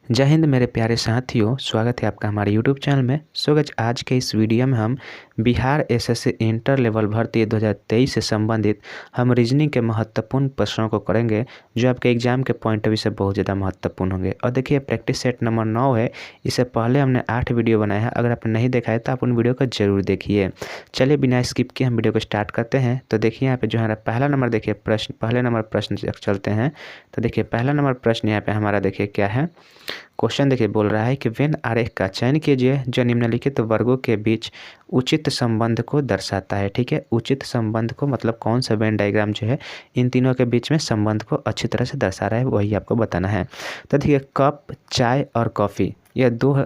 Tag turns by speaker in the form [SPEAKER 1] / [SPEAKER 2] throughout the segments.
[SPEAKER 1] जय हिंद मेरे प्यारे साथियों, स्वागत है आपका हमारे YouTube चैनल में। सो गाइस, आज के इस वीडियो में हम बिहार एसएससी इंटर लेवल भर्ती 2023 से संबंधित हम रीजनिंग के महत्वपूर्ण प्रश्नों को करेंगे, जो आपके एग्जाम के पॉइंट ऑफ व्यू से बहुत ज़्यादा महत्वपूर्ण होंगे। और देखिए, प्रैक्टिस सेट नंबर 9 है। इससे पहले हमने 8 वीडियो बनाया है। अगर आपने नहीं देखा है तो आप उन वीडियो को जरूर देखिए। चलिए, बिना स्किप किए हम वीडियो को स्टार्ट करते हैं। तो देखिए, यहाँ पे जो है पहला नंबर, देखिए प्रश्न, पहले नंबर प्रश्न चलते हैं। तो देखिए, पहला नंबर प्रश्न यहाँ पे हमारा देखिए क्या है। क्वेश्चन देखिए बोल रहा है कि वेन आरेख का चयन कीजिए जो निम्नलिखित वर्गों के बीच उचित संबंध को दर्शाता है। ठीक है, उचित संबंध को मतलब कौन सा वेन डायग्राम जो है इन तीनों के बीच में संबंध को अच्छी तरह से दर्शा रहा है, वही आपको बताना है। तो देखिए, कप, चाय और कॉफ़ी, यह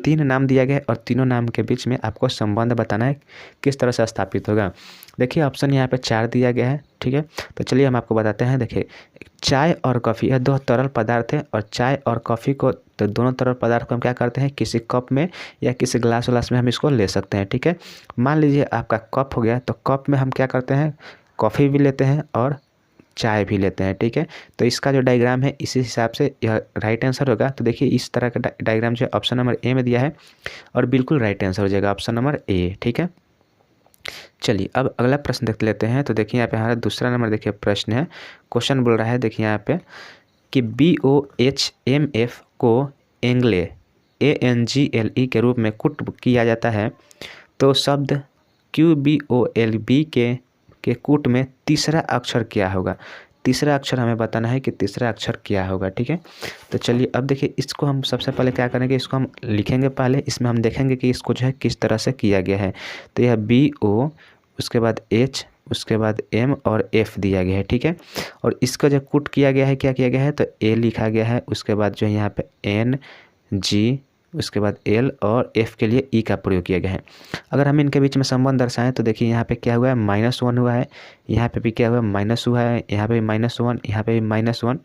[SPEAKER 1] तीन नाम दिया गया है और तीनों नाम के बीच में आपको संबंध बताना है किस तरह से स्थापित होगा। देखिए, ऑप्शन यहाँ पे 4 दिया गया है। ठीक है, तो चलिए हम आपको बताते हैं। देखिए, चाय और कॉफ़ी यह दो तरल पदार्थ है, और चाय और कॉफ़ी को, तो दोनों तरल पदार्थ को हम क्या करते हैं, किसी कप में या किसी ग्लास व्लास में हम इसको ले सकते हैं। ठीक है, मान लीजिए आपका कप हो गया, तो कप में हम क्या करते हैं, कॉफ़ी भी लेते हैं और चाय भी लेते हैं। ठीक है, तो इसका जो डायग्राम है इसी हिसाब से यह राइट आंसर होगा। तो देखिए, इस तरह का डायग्राम जो ऑप्शन नंबर ए में दिया है और बिल्कुल राइट आंसर हो जाएगा ऑप्शन नंबर ए। ठीक है, चलिए अब अगला प्रश्न देख लेते हैं। तो देखिए, यहाँ पे हमारा दूसरा नंबर देखिए प्रश्न है। क्वेश्चन बोल रहा है, देखिए यहाँ पे कि BOHMF को एंग्ले ANGLE के रूप में कुट किया जाता है, तो शब्द QBOLB के कूट में तीसरा अक्षर क्या होगा। तीसरा अक्षर हमें बताना है कि तीसरा अक्षर क्या होगा। ठीक है, तो चलिए अब देखिए, इसको हम सबसे पहले क्या करेंगे, इसको हम लिखेंगे पहले, इसमें हम देखेंगे कि इसको जो है किस तरह से किया गया है। तो यह BO, उसके बाद H, उसके बाद M और F दिया गया है। ठीक है, और इसका जो कूट किया गया है, क्या किया गया है, तो A लिखा गया है, उसके बाद जो है यहाँ पे N G, उसके बाद L और F के लिए E का प्रयोग किया गया है। अगर हम इनके बीच में संबंध दर्शाएं तो देखिए, यहाँ पे क्या हुआ है, -1 हुआ है, यहाँ पे भी क्या हुआ है, माइनस हुआ है, यहाँ पे भी -1, यहाँ पे भी -1,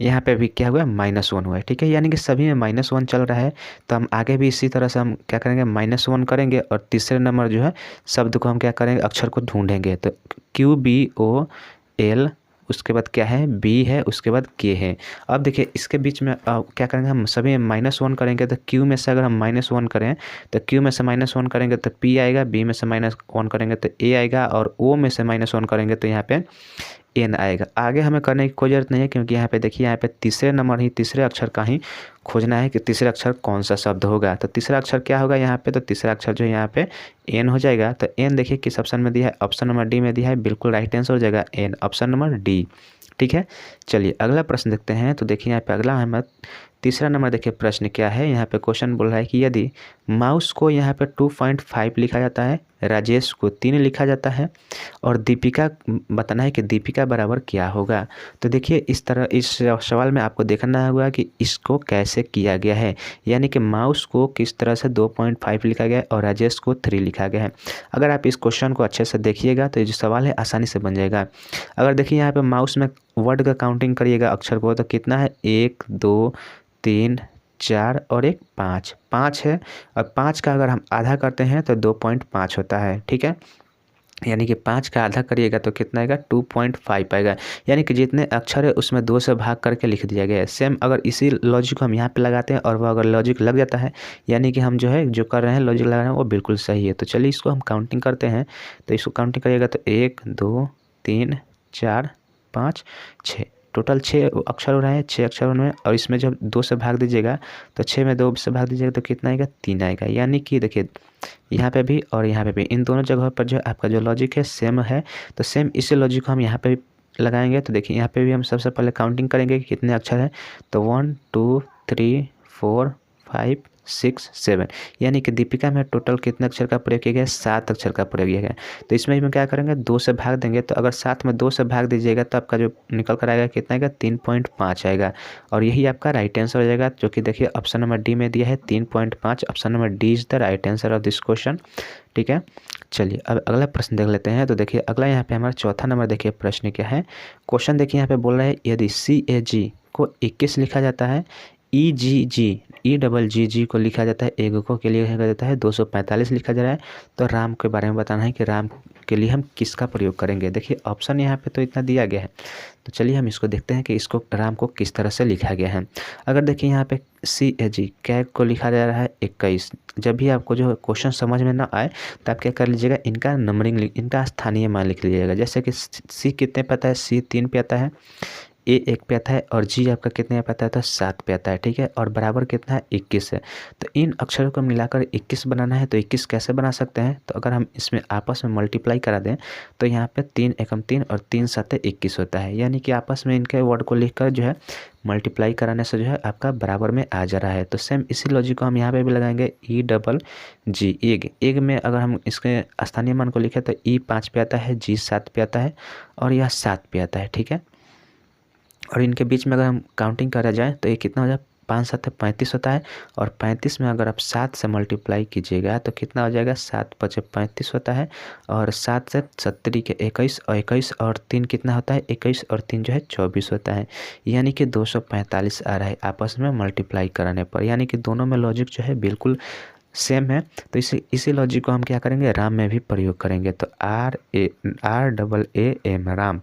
[SPEAKER 1] यहाँ पे भी क्या हुआ है, -1 हुआ है। ठीक है, यानी कि सभी में -1 चल रहा है। तो हम आगे भी इसी तरह से हम क्या करेंगे, -1 करेंगे और तीसरे नंबर जो है शब्द को हम क्या करेंगे, अक्षर को ढूंढेंगे। तो QBOL, उसके बाद क्या है, B है, उसके बाद K है। अब देखिए, इसके बीच में क्या करेंगे, हम सभी में -1 करेंगे। तो Q में से अगर हम -1 करें तो Q में से -1 करेंगे तो P आएगा, B में से -1 करेंगे तो A आएगा, और O में से -1 करेंगे तो यहाँ पे N आएगा। आगे हमें करने की कोई ज़रूरत नहीं है, क्योंकि यहाँ पे देखिए, यहाँ पे तीसरे नंबर ही, तीसरे अक्षर का ही खोजना है कि तीसरा अक्षर कौन सा शब्द होगा। तो तीसरा अक्षर क्या होगा यहाँ पे, तो तीसरा अक्षर जो है यहाँ पे N हो जाएगा। तो N देखिए किस ऑप्शन में दिया है, ऑप्शन नंबर डी में दिया है, बिल्कुल राइट आंसर हो जाएगा N, ऑप्शन नंबर डी। ठीक है, चलिए अगला प्रश्न देखते हैं। तो देखिए, यहाँ पे अगला है तीसरा नंबर, देखिए प्रश्न क्या है। यहाँ पे क्वेश्चन बोल रहा है कि यदि माउस को यहाँ पे 2.5 लिखा जाता है, राजेश को 3 लिखा जाता है और दीपिका, बताना है कि दीपिका बराबर क्या होगा। तो देखिए, इस तरह इस सवाल में आपको देखना होगा कि इसको कैसे किया गया है, यानी कि माउस को किस तरह से 2.5 लिखा गया है और राजेश को 3 लिखा गया है। अगर आप इस क्वेश्चन को अच्छे से देखिएगा तो ये जो सवाल है आसानी से बन जाएगा। अगर देखिए, यहाँ पे माउस में वर्ड का काउंटिंग करिएगा अक्षर को, तो कितना है, 1 2 3 4 और एक 5 है, और 5 का अगर हम आधा करते हैं तो 2.5 होता है। ठीक है, यानी कि 5 का आधा करिएगा तो कितना आएगा, 2.5 आएगा। यानी कि जितने अक्षर है उसमें 2 से भाग करके लिख दिया गया है। सेम अगर इसी लॉजिक को हम यहाँ पे लगाते हैं और वह अगर लॉजिक लग जाता है, यानी कि हम जो है जो कर रहे हैं, लॉजिक लगा रहे हैं, वो बिल्कुल सही है। तो चलिए इसको हम काउंटिंग करते हैं। तो इसको काउंटिंग करिएगा तो 1 2 3 4 5 6, टोटल 6 अक्षर हो रहे हैं, 6 अक्षर हो रहे हैं। और इसमें जब 2 से भाग दीजिएगा तो 6 में 2 से भाग दीजिएगा तो कितना आएगा, 3 आएगा। यानी कि देखिए, यहाँ पे भी और यहाँ पे भी, इन दोनों जगहों पर जो आपका जो लॉजिक है सेम है। तो सेम इसी लॉजिक को हम यहाँ पे भी लगाएंगे। तो देखिए, यहाँ पे भी हम सबसे पहले काउंटिंग करेंगे कि कितने अक्षर हैं। तो 1 2 3 4 5 6 7, यानी कि दीपिका में टोटल कितने अक्षर का प्रयोग किया गया है, 7 अक्षर का प्रयोग किया गया है। तो इसमें हम क्या करेंगे, 2 से भाग देंगे। तो अगर 7 में 2 से भाग दीजिएगा तो आपका जो निकल कर आएगा कितना आएगा, 3.5 आएगा। और यही आपका राइट आंसर हो जाएगा, जो कि देखिए ऑप्शन नंबर डी में दिया है 3.5। Option number D is the right answer of this question. ठीक है, चलिए अब अगला प्रश्न देख लेते हैं। तो देखिए, अगला यहाँ पे हमारा चौथा नंबर, देखिए प्रश्न क्या है। क्वेश्चन देखिए, यहाँ पे बोल रहा है यदि CAG को 21 लिखा जाता है, EGG को लिखा जाता है, एककों के लिए लिखा जाता है 245 लिखा जा रहा है। तो राम के बारे में बताना है कि राम के लिए हम किसका प्रयोग करेंगे। देखिए ऑप्शन यहाँ पे तो इतना दिया गया है, तो चलिए हम इसको देखते हैं कि इसको राम को किस तरह से लिखा गया है। अगर देखिए यहाँ पे CAG कैग को लिखा जा रहा है 21। जब भी आपको जो क्वेश्चन समझ में ना आए तो आप क्या कर लीजिएगा, इनका नंबरिंग इनका स्थानीय मान लिख लीजिएगा। जैसे कि C कितने पे आता है, C 3 पे आता है, A 1 पे आता है और G आपका कितने पे आता है, तो 7 पे आता है, ठीक है। और बराबर कितना है, 21 है। तो इन अक्षरों को मिलाकर 21 बनाना है। तो 21 कैसे बना सकते हैं, तो अगर हम इसमें आपस में मल्टीप्लाई करा दें तो यहाँ पे 3 एकम 3 और 3 7 21 होता है। यानी कि आपस में इनके वर्ड को लिखकर जो है मल्टीप्लाई कराने से जो है आपका बराबर में आ जा रहा है। तो सेम इसी लॉजिक को हम यहाँ पे भी लगाएंगे, EGG एग में अगर हम इसके स्थानीय मान को लिखें तो E 5 पे आता है, G 7 पे आता है और यह 7 पे आता है, ठीक है। और इनके बीच में अगर हम काउंटिंग करा जाए तो ये कितना हो जाए, 5 7 35 होता है। और 35 में अगर आप 7 से मल्टीप्लाई कीजिएगा तो कितना हो जाएगा, 7 5 35 होता है। और 7 से 70 के 21 और 21 और 3 कितना होता है, 21 और 3 जो है 24 होता है। यानी कि 245 आ रहा है आपस में मल्टीप्लाई कराने पर। यानी कि दोनों में लॉजिक जो है बिल्कुल सेम है। तो इसी लॉजिक को हम क्या करेंगे, राम में भी प्रयोग करेंगे। तो RAAM राम,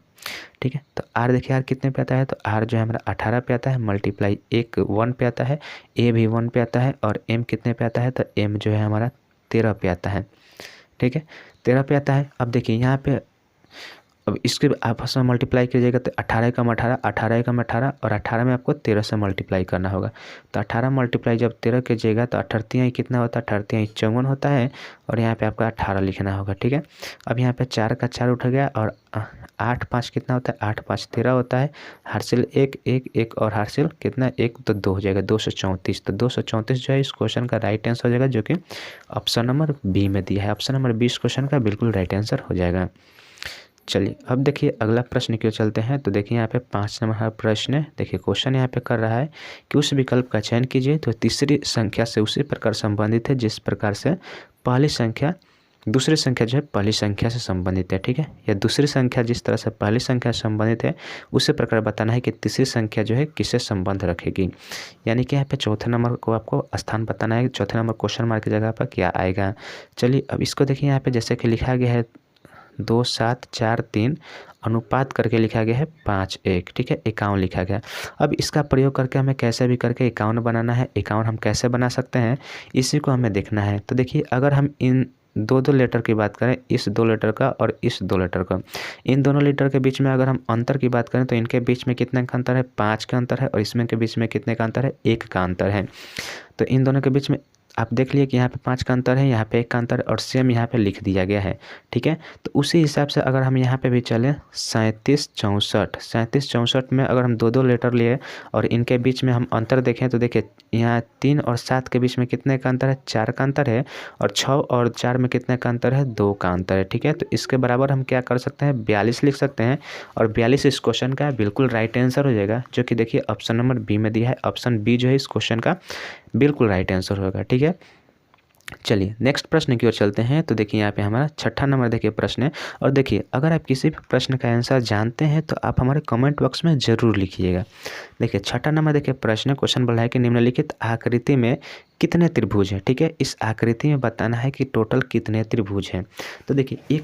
[SPEAKER 1] ठीक है। तो R देखिए R कितने पे आता है, तो R जो है हमारा 18 पे आता है, मल्टीप्लाई 1 पे आता है, A भी 1 पे आता है और M कितने पे आता है, तो M जो है हमारा 13 पे आता है, ठीक है, 13 पे आता है। अब देखिए यहाँ पे अब इसके आपस में मल्टीप्लाई कीजिएगा तो 18 एकम 18, 18 एकम 18 और 18 में आपको 13 से मल्टीप्लाई करना होगा। तो 18 मल्टीप्लाई जब 13 कीजिएगा तो 18 कितना होता है, 18 54 होता है और यहाँ पे आपका 18 लिखना होगा, ठीक है। अब यहाँ पे 4 का 4 उठ गया और 8 5 कितना होता है, 8 5 13 होता है। हार्सिल 1 1 1 और हार्सिल कितना 1 तो 2 हो जाएगा, 234। तो 234 जो है इस क्वेश्चन का राइट आंसर हो जाएगा, जो कि ऑप्शन नंबर बी में दिया है। ऑप्शन नंबर 20 क्वेश्चन का बिल्कुल राइट आंसर हो जाएगा। चलिए अब देखिए अगला प्रश्न की ओर चलते हैं। तो देखिए यहाँ पे 5 नंबर का प्रश्न है। देखिए क्वेश्चन यहाँ पे कर रहा है कि उस विकल्प का चयन कीजिए तो तीसरी संख्या से उसी प्रकार संबंधित है जिस प्रकार से पहली संख्या दूसरी संख्या जो है पहली संख्या से संबंधित है, ठीक है। या दूसरी संख्या जिस तरह से पहली संख्या से संबंधित है उसी प्रकार बताना है कि तीसरी संख्या जो है किससे संबंध रखेगी। यानी कि यहाँ पे चौथे नंबर को आपको स्थान बताना है, चौथे नंबर क्वेश्चन मार्क की जगह पर क्या आएगा। चलिए अब इसको देखिए यहाँ पे जैसे कि लिखा गया है 2 7 4 3 अनुपात करके लिखा गया है 5 1, ठीक है, 51 लिखा गया। अब इसका प्रयोग करके हमें कैसे भी करके 51 बनाना है। 51 हम कैसे बना सकते हैं इसी को हमें देखना है। तो देखिए अगर हम इन दो लेटर की बात करें, इस 2 लेटर का और इस 2 लेटर का, इन दोनों लेटर के बीच में अगर हम अंतर की बात करें तो इनके बीच में कितने का अंतर है, 5 का अंतर है। और इसमें के बीच में कितने का अंतर है, 1 का अंतर है। तो इन दोनों के बीच में आप देख लिए कि यहाँ पे 5 का अंतर है, यहाँ पे 1 का अंतर और सेम यहाँ पे लिख दिया गया है, ठीक है। तो उसी हिसाब से अगर हम यहाँ पे भी चलें 37 64 में अगर हम 2 लेटर लिए और इनके बीच में हम अंतर देखें तो देखिए यहाँ 3 और 7 के बीच में कितने का अंतर है, 4 का अंतर है। और 6 और 4 में कितने का अंतर है, 2 का अंतर है, ठीक है। तो इसके बराबर हम क्या कर सकते हैं, 42 लिख सकते हैं। और 42 इस क्वेश्चन का बिल्कुल राइट आंसर हो जाएगा, जो कि देखिए ऑप्शन नंबर बी में दिया है। ऑप्शन बी जो है इस क्वेश्चन का बिल्कुल राइट आंसर होगा, ठीक है। चलिए नेक्स्ट प्रश्न की ओर चलते हैं। तो देखिए यहाँ पे हमारा 6ठा नंबर देखिए प्रश्न है। और देखिए अगर आप किसी भी प्रश्न का आंसर जानते हैं तो आप हमारे कमेंट बॉक्स में ज़रूर लिखिएगा। देखिए 6ठा नंबर देखिए प्रश्न, क्वेश्चन बोला है कि निम्नलिखित आकृति में कितने त्रिभुज हैं, ठीक है। इस आकृति में बताना है कि टोटल कितने त्रिभुज हैं। तो देखिए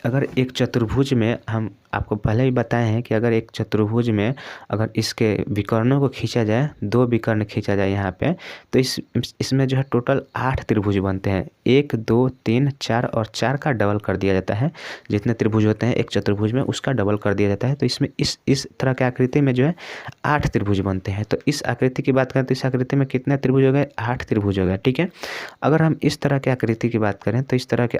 [SPEAKER 1] अगर एक चतुर्भुज में हम आपको पहले ही बताए हैं कि अगर एक चतुर्भुज में अगर इसके विकर्णों को खींचा जाए, 2 विकर्ण खींचा जाए यहाँ पे, तो इसमें जो है टोटल 8 त्रिभुज बनते हैं। 1 2 3 4 और 4 का डबल कर दिया जाता है। जितने त्रिभुज होते हैं एक चतुर्भुज में उसका डबल कर दिया जाता है। तो इसमें इस तरह की आकृति में जो है 8 त्रिभुज बनते हैं। तो इस आकृति की बात करें तो इस आकृति में कितने त्रिभुज हो गए, 8 त्रिभुज हो गए, ठीक है। अगर हम इस तरह की आकृति की बात करें तो इस तरह की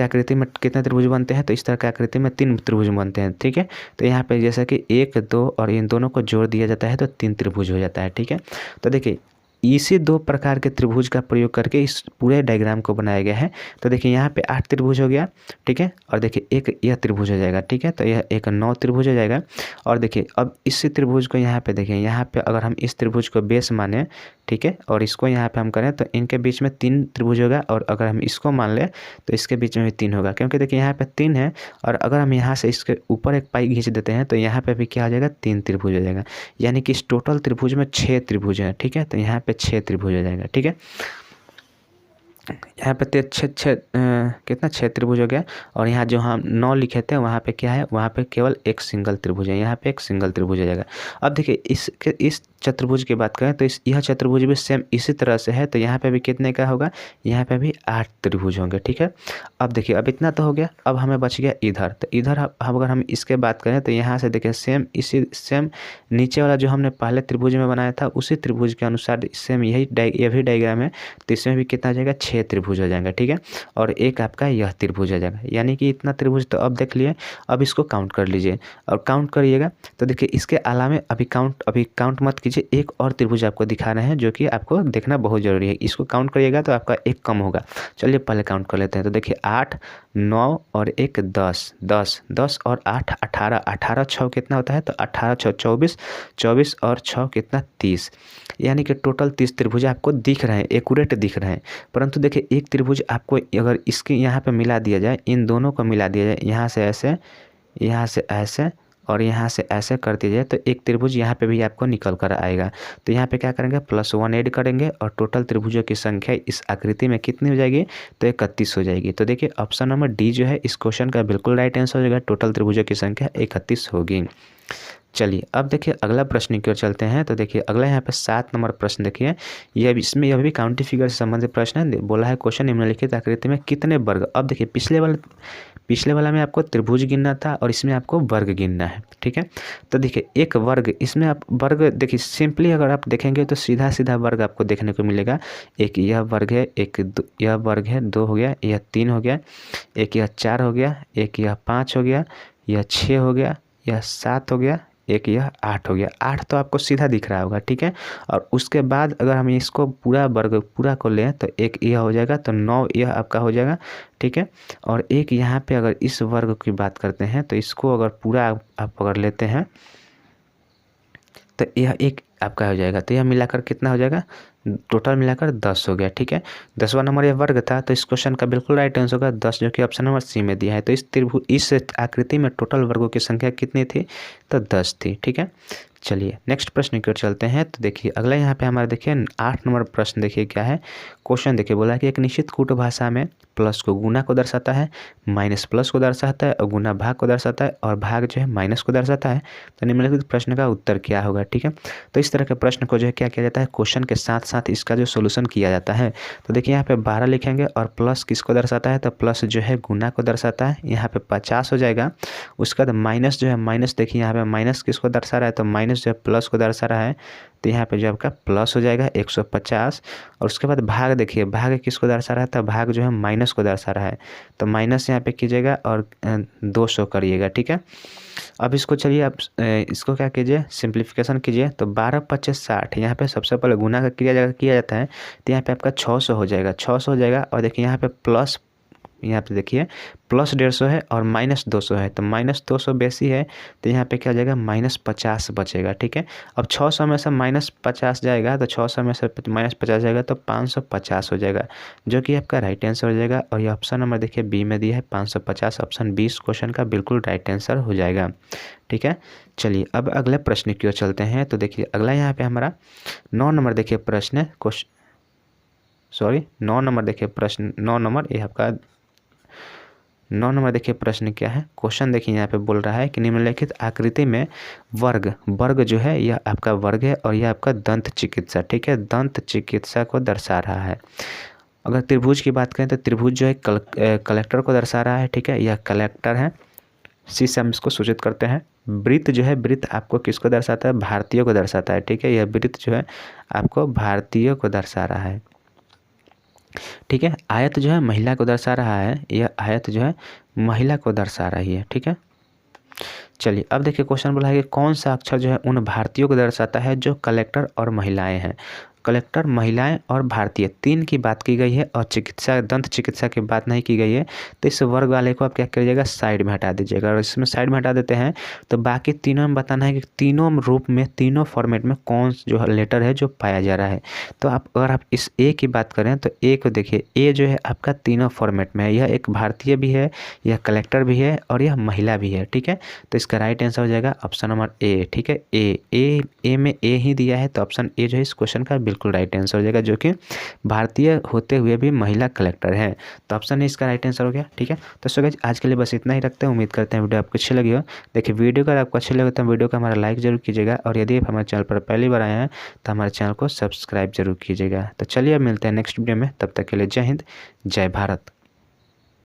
[SPEAKER 1] आकृति में कितने त्रिभुज बनते हैं, तो इस तरह की आकृति में 3 त्रिभुज बनते हैं, ठीक है। तो यहाँ पे जैसा कि 1 2 और इन दोनों को जोड़ दिया जाता है तो 3 त्रिभुज हो जाता है, ठीक है। तो देखिए इसी 2 प्रकार के त्रिभुज का प्रयोग करके इस पूरे डायग्राम को बनाया गया है। तो देखिए यहाँ पे 8 त्रिभुज हो गया, ठीक है, और देखिए एक यह त्रिभुज हो जाएगा, ठीक है, तो यह एक 9 त्रिभुज हो जाएगा। और देखिए अब इस त्रिभुज को यहाँ पे देखिए, यहाँ पे अगर हम इस त्रिभुज को बेस माने, ठीक है, और इसको यहाँ पे हम करें तो इनके बीच में 3 त्रिभुज होगा, और अगर हम इसको मान लें तो इसके बीच में भी 3 होगा, क्योंकि देखिए यहाँ पे 3 है, और अगर हम यहाँ से इसके ऊपर एक पाई खींच देते हैं तो यहाँ पे भी क्या हो जाएगा, 3 त्रिभुज हो जाएगा। यानी कि इस टोटल त्रिभुज में 6 त्रिभुज हैं, ठीक है, तो यहाँ पे 6 त्रिभुज हो जाएगा, ठीक है। यहाँ पे कितना 6 त्रिभुज हो गया, और यहाँ जो हम 9 लिखे थे वहाँ पे क्या है, वहाँ पे केवल एक सिंगल त्रिभुज है, यहाँ पे एक सिंगल त्रिभुज हो जाएगा। अब देखिए इस चतुर्भुज की बात करें तो यह चतुर्भुज भी सेम इसी तरह से है, तो यहाँ पे भी कितने का होगा, यहाँ पे भी 8 त्रिभुज होंगे, ठीक है। अब देखिए अब इतना तो हो गया, अब हमें बच गया इधर, तो इधर अगर हम इसके बात करें तो यहाँ से देखिए सेम नीचे वाला जो हमने पहले त्रिभुज में बनाया था उसी त्रिभुज के अनुसार सेम यही डायग्राम है, तो इसमें भी कितना हो जाएगा, 6 त्रिभुज हो जाएगा, ठीक है, और एक आपका यह त्रिभुज हो जाएगा। यानी कि इतना त्रिभुज तो अब देख लिए, अब इसको काउंट कर लीजिए और काउंट करिएगा। तो देखिए इसके अलावा अभी काउंट मत कीजिए, एक और त्रिभुज आपको दिखा रहे हैं जो कि आपको देखना बहुत जरूरी है, इसको काउंट करिएगा तो आपका एक कम होगा। चलिए पहले काउंट कर लेते हैं। तो देखिए 8, 9 और एक 10, 10, 10 और 8 18, 18 6 कितना होता है, तो 18 6 24, 24 और 6 कितना 30, यानी कि टोटल 30 त्रिभुज आपको दिख रहे हैं, एक्यूरेट दिख रहे हैं। परंतु देखिए एक त्रिभुज आपको अगर इसके यहाँ पे मिला दिया जाए, इन दोनों को मिला दिया जाए, यहाँ से ऐसे, यहाँ से ऐसे और यहाँ से ऐसे कर दिया जाए, तो एक त्रिभुज यहाँ पे भी आपको निकल कर आएगा। तो यहाँ पे क्या करेंगे, +1 ऐड करेंगे और टोटल त्रिभुजों की संख्या इस आकृति में कितनी हो जाएगी, तो 31 हो जाएगी। तो देखिए ऑप्शन नंबर डी जो है इस क्वेश्चन का बिल्कुल राइट आंसर हो जाएगा, टोटल त्रिभुजों की संख्या 31 होगी। चलिए अब देखिए अगला प्रश्न की ओर चलते हैं। तो देखिए अगला यहाँ पे 7 नंबर प्रश्न देखिए, यह भी काउंटिंग फिगर से संबंधित प्रश्न है। बोला है क्वेश्चन निम्नलिखित आकृति में कितने वर्ग, अब देखिए पिछले वाला में आपको त्रिभुज गिनना था और इसमें आपको वर्ग गिनना है, ठीक है। तो देखिए एक वर्ग, इसमें आप वर्ग देखिए सिंपली अगर आप देखेंगे तो सीधा सीधा वर्ग आपको देखने को मिलेगा। एक यह वर्ग है, यह वर्ग है, 2 हो गया, यह 3 हो गया, एक यह 4 हो गया, एक यह 5 हो गया, यह 6 हो गया, यह 7 हो गया, एक यह 8 हो गया। 8 तो आपको सीधा दिख रहा होगा, ठीक है। और उसके बाद अगर हम इसको पूरा वर्ग पूरा को लें तो एक यह हो जाएगा, तो 9 यह आपका हो जाएगा, ठीक है। और एक यहाँ पे अगर इस वर्ग की बात करते हैं तो इसको अगर पूरा आप अगर लेते हैं तो यह एक आपका हो जाएगा, तो यह मिलाकर कितना हो जाएगा, टोटल मिलाकर 10 हो गया, ठीक है। 10वां नंबर यह वर्ग था, तो इस क्वेश्चन का बिल्कुल राइट आंसर होगा 10, जो कि ऑप्शन नंबर सी में दिया है। तो इस आकृति में टोटल वर्गों की संख्या कितनी थी, तो 10 थी, ठीक है। चलिए नेक्स्ट प्रश्न की ओर चलते हैं। तो देखिए अगला यहाँ पे हमारा देखिए 8 नंबर प्रश्न देखिए क्या है। क्वेश्चन देखिए बोला है कि एक निश्चित कूट भाषा में प्लस को गुना को दर्शाता है, माइनस प्लस को दर्शाता है और गुना भाग को दर्शाता है और भाग जो है माइनस को दर्शाता है। तो निम्नलिखित प्रश्न का उत्तर क्या होगा, ठीक है। तो इस तरह के प्रश्न को जो है क्या किया जाता है, क्वेश्चन के साथ साथ इसका जो सोल्यूशन किया जाता है। तो देखिए यहाँ पे 12 लिखेंगे और प्लस किसको दर्शाता है, तो प्लस जो है गुना को दर्शाता है, यहाँ पे 50 हो जाएगा। उसके बाद माइनस जो है, माइनस देखिए यहाँ पे माइनस किसको दर्शा रहा है, तो माइनस जो है प्लस को दर्शा रहा है, तो यहाँ पे जो आपका प्लस हो जाएगा 150। और उसके बाद भाग देखिए, भाग किसको दर्शा रहा है, तो भाग जो है माइनस को दर्शा रहा है, तो माइनस यहाँ पे कीजिएगा और 200 करिएगा, ठीक है। अब इसको चलिए आप इसको क्या कीजिए, सिंप्लीफिकेशन कीजिए। तो 12 25 60, यहाँ पे सबसे पहले गुना का किया जाता है, तो यहाँ पे आपका 600 हो जाएगा, 600 हो जाएगा। और देखिए यहाँ पे प्लस, यहाँ पे देखिए प्लस 150 है और माइनस 200 है, तो माइनस 200 बेसी है, तो यहाँ पे क्या हो जाएगा, -50 बचेगा, ठीक है। अब 600 में से -50 जाएगा, तो 600 में से -50 जाएगा तो 550 हो जाएगा, जो कि आपका राइट आंसर हो जाएगा। और ये ऑप्शन नंबर देखिए बी में दिया है 550, ऑप्शन 20 क्वेश्चन का बिल्कुल राइट आंसर हो जाएगा, ठीक है। चलिए अब अगले प्रश्न की ओर चलते हैं। तो देखिए अगला यहाँ पे हमारा 9 नंबर देखिए प्रश्न, 9 नंबर देखिए प्रश्न, 9 नंबर ये आपका 9 नंबर देखिए प्रश्न क्या है। क्वेश्चन देखिए यहाँ पे बोल रहा है कि निम्नलिखित आकृति में वर्ग जो है यह आपका वर्ग है और यह आपका दंत चिकित्सा, ठीक है, दंत चिकित्सा को दर्शा रहा है। अगर त्रिभुज की बात करें तो त्रिभुज जो है कलेक्टर को दर्शा रहा है, ठीक है, यह कलेक्टर है, सी से हम इसको सूचित करते हैं। वृत्त जो है, वृत्त आपको किसको दर्शाता है, भारतीयों को दर्शाता है, ठीक है, यह वृत्त जो है आपको भारतीयों को दर्शा रहा है, ठीक है। आयत जो है महिला को दर्शा रहा है, यह आयत जो है महिला को दर्शा रही है, ठीक है। चलिए अब देखिए क्वेश्चन बोला है कि कौन सा अक्षर जो है उन भारतीयों को दर्शाता है जो कलेक्टर और महिलाएं हैं। कलेक्टर, महिलाएं और भारतीय 3 की बात की गई है और चिकित्सा, दंत चिकित्सा की बात नहीं की गई है। तो इस वर्ग वाले को आप क्या करिएगा, साइड में हटा दीजिएगा। और इसमें साइड में हटा देते हैं तो बाकी तीनों में बताना है कि तीनों रूप में, तीनों फॉर्मेट में कौन जो लेटर है जो पाया जा रहा है। तो अगर आप इस ए की बात करें तो ए को देखिए, ए जो है आपका तीनों फॉर्मेट में है। यह एक भारतीय भी है, यह कलेक्टर भी है और यह महिला भी है। ठीक है, तो इसका राइट आंसर हो जाएगा ऑप्शन नंबर ए। ठीक है, ए में ए ही दिया है तो ऑप्शन ए जो है इस क्वेश्चन का बिल्कुल राइट आंसर हो जाएगा, जो कि भारतीय होते हुए भी महिला कलेक्टर है। तो ऑप्शन ए इसका राइट आंसर हो गया। ठीक है, तो सो गाइस आज के लिए बस इतना ही रखते हैं। उम्मीद करते हैं वीडियो आपको अच्छी लगी हो। देखिए वीडियो अगर आपको अच्छी लगे तो वीडियो को हमारा लाइक जरूर कीजिएगा और यदि आप हमारे चैनल पर पहली बार आए हैं तो हमारे चैनल को सब्सक्राइब जरूर कीजिएगा। तो चलिए अब मिलते हैं नेक्स्ट वीडियो में, तब तक के लिए जय हिंद, जय भारत।